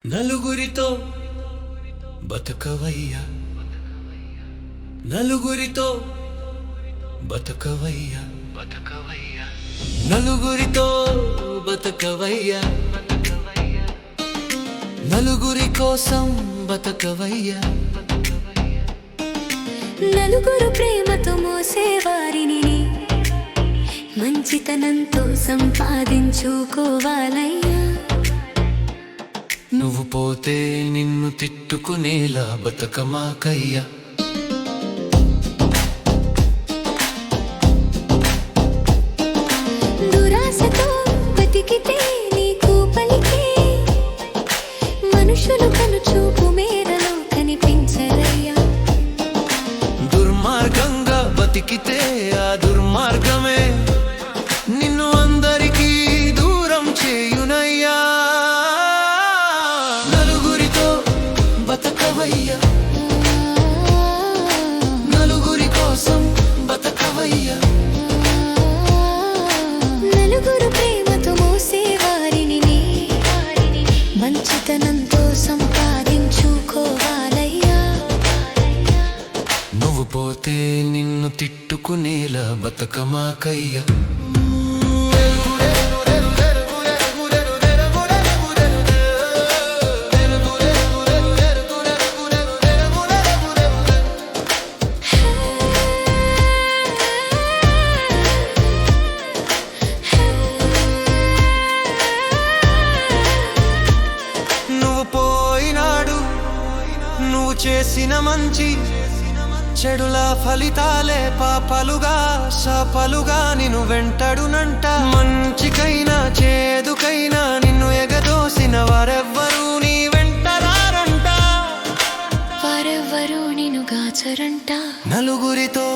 నలుగురితో బతకవయ్యా, నలుగురితో బతకవయ్యా, బతకవయ్యా, నలుగురితో బతకవయ్యా, నలుగురి కోసం బతకవయ్యా. నలుగురు ప్రేమతో మోసేవారిని మంచితనంతో సంపాదించుకోవాలయ్యా. నువ్వు పోతే నిన్ను తిట్టుకునేలా బతకమాకయ్యా. దురాశతో బతికితే నీకు పలికే మనుషులు కనుచూపు మేరలో కనిపించరయ్యా. దుర్మార్గంగా బతికితే ఆ దుర్మార్గమే నిన్ను అందరికీ దూరం చేయునయ్యా. నలుగురితో బతకవయ్యా, నలుగురి కోసం బతకవయ్యా. నలుగురు ప్రేమతో మోసేవారిని మంచితనంతో సంపాదించుకోవాలయ్యా. నువ్వు పోతే నిన్ను తిట్టుకునేలా బతకమాకయ్యా. నువ్వు పోయినాడు నువ్వు చేసిన మంచి చెడుల ఫలితాలే పాపాలుగా శాపాలుగా నిన్ను వెంటాడునంట. మంచికైనా చేదుకైనా నిన్ను ఎగదోసిన వారెవ్వరూ నీ వెంటరారంట, వారెవ్వరూ నిన్ను గాచరంట. నలుగురితో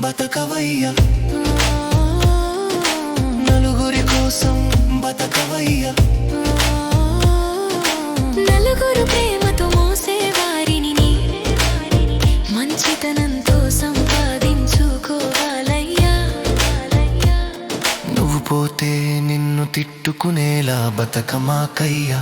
బతకవయ్యా, నలుగురి కోసం బతకవయ్యా. నలుగురు ప్రేమతో మోసేవారిని మంచితనంతో సంపాదించుకోవాలయ్యా. నువ్వు పోతే నిన్ను తిట్టుకునేలా బతకమాకయ్యా.